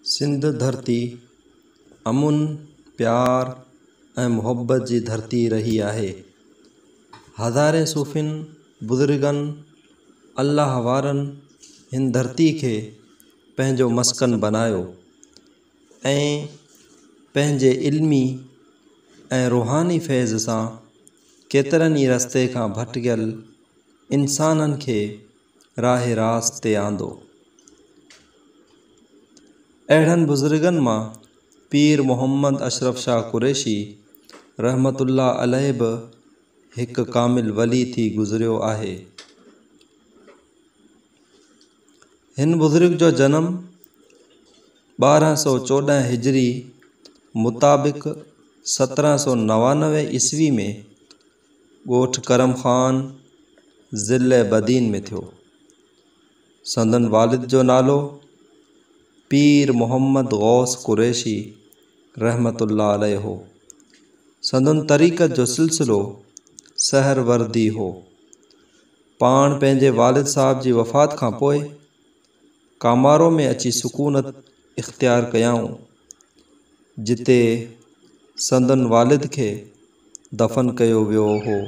सिंध धरती अमुन प्यार ऐं मुहब्बत जी धरती रही आहे। हज़ारे सूफ़ियुनि बुज़ुर्गनि अल्लाह वारनि हिन धरती खे पंहिंजो मस्कन बनायो ऐं पंहिंजे इल्मी ऐं रूहानी फैज़ सां केतिरनि ई रस्ते खां भटकियल इंसाननि खे राह रास्त ते आंदो। अहिड़नि बुज़ुर्गनि मां पीर मोहम्मद अशरफ शाह कुरैशी रहमतुल्लाह अलैह बि हिकु कामिल वली थी गुज़रियो आहे। हिन बुज़ुर्ग जो जनम 1214 हिजरी मुताबिक़ 1799 ईस्वी में ॻोठ करम ख़ान ज़िले बदीन में थियो। संदन वालिद जो नालो पीर मोहम्मद गौस कुरैशी रहमतुल्लाह अलैह हो। संदन तरीक़त जो सिलसिलो सहरवर्दी हो। पाण पंहिंजे वालिद साहब जी वफ़ात खां पोइ कामारो में अची सुकूनत इख्तियार कयाऊं, जिते संदन वालिद खे दफ़न कयो वियो हो।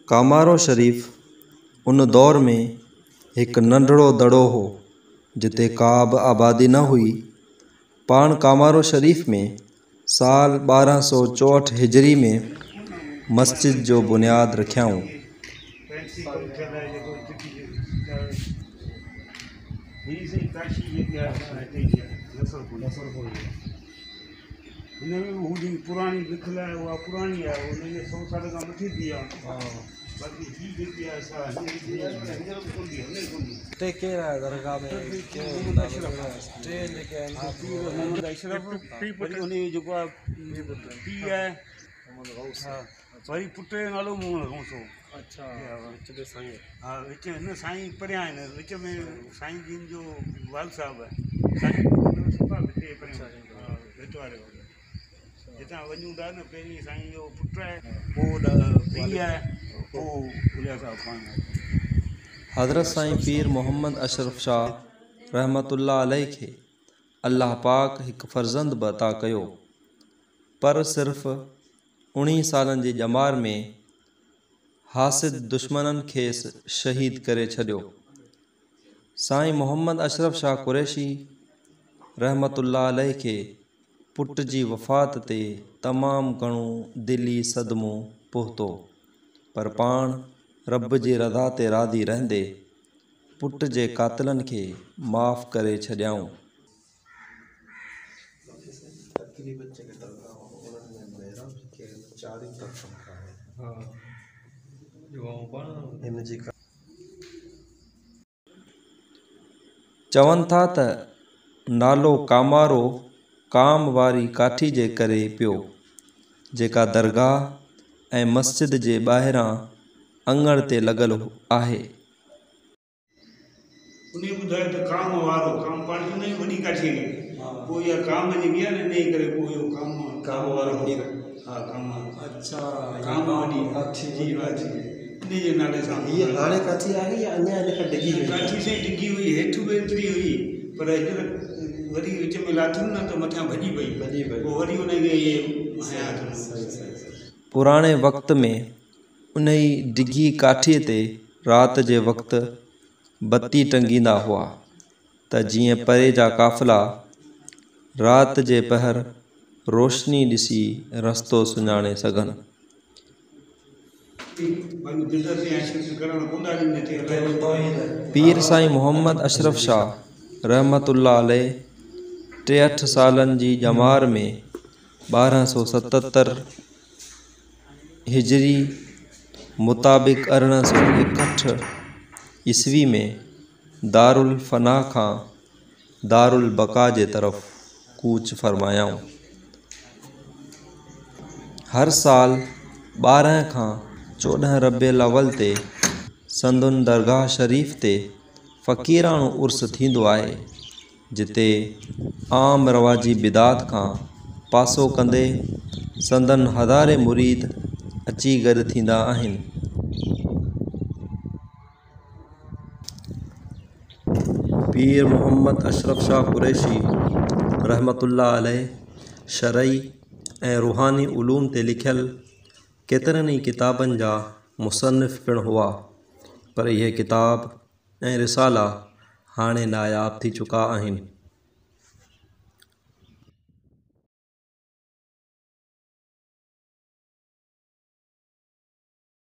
कामारो शरीफ़ उन दौर में हिकु नंढड़ो दड़ो हो जिते का बि आबादी न हुई। पाण कामारो शरीफ़ में साल 1264 हिजरी में मस्जिद जो बुनियाद रखियाऊं। पुरानी लिखल है वो पुरानी है वो 100 साल का मथी थी बाकी जी जेकी है सा ते केरा दरगाह में के लेके अशरफ वरी उन जो पी है हां वरी पुटे नालो मोहम्मद गौसो। अच्छा विच में साईं हां विच में साईं पढ़िया आहिनि विच में साईं जिन जो वाल साहब है साईं सुपा बिते पढ़िया हां बेटो वाले जिता वञूं था न पहिरीं साईं जो पुट आहे पोइ पी आहे पोइ उलिया साहब पाण। हज़रत साईं पीर मोहम्मद अशरफ शाह रहमतुल्लाह अलैह खे अल्लाह पाक हिकु फ़र्ज़ंद बि अता कयो, पर सिर्फ़ 19 सालनि जी ॼमार में हासिद दुश्मननि खेसि शहीद करे छॾियो। साईं मोहम्मद अशरफ शाह कुरैशी रहमतुल्लाह अलैह खे पुट जी वफ़ात ते तमामु घणो दिली सदमो पहुतो, पर पाण रब जी रज़ा ते राज़ी रहंदे पुट जे क़ातिलनि खे माफ़ करे छॾियाऊं। चवनि था त नालो कामारो काम वारी काठी जे करे पियो, जेका दरगाह ऐं मस्जिद जे ॿाहिरां अंगण ते लॻल आहे। उन ॿुधायो त काम वारो काम पाण चवंदा आहियूं वॾी काठी पोइ इहा काम जेकी आहे न इन करे पोइ इहो काम वारो हा काम। अच्छा काम वॾी काठी जी वाठी इन जे नाले सां ये हाणे काठी आहे या अञा इन खां डिगी हुई? काठी से डिगी हुई हेठि बि एतिरी हुई पर हींअर वरी विच में लाथुनि न त मथां भॼी पई पोइ वरी उनखे इहे हया। पुराणे वक़्त में उन ई डिघी काठीअ ते राति जे वक़्तु बत्ती टंगींदा हुआ त जीअं परे जा काफ़िला राति जे पहर रोशनी ॾिसी रस्तो सुञाणे सघनि। पीर साईं मोहम्मद अशरफ शाह रहमतुल्लाह अलैह 63 सालनि जी ॼमार में 1277 हिजरी मुताबिक़ 1861 ईस्वी में दारुल फ़ना खां दारुल बक़ा जे तरफ़ कूच फरमायाऊं। हर साल 12 खां 14 रबियुल अव्वल ते संदन दरगाह शरीफ़ ते फ़क़ीराणो उर्स थींदो आहे, जिते आम रवाजी बिदात खां पासो कंदे संदन हज़ारे मुरीद अची गॾु थींदा आहिनि। पीर मोहम्मद अशरफ शाह कुरैशी रहमतुल्लाह अलैह शरई ऐं रूहानी उलूम ते लिखियल केतिरनि ई किताबनि जा मुसन्निफ़ पिणु हुआ, पर इहे किताब ऐं रिसाला हाणे नायाब थी चुका आहिनि।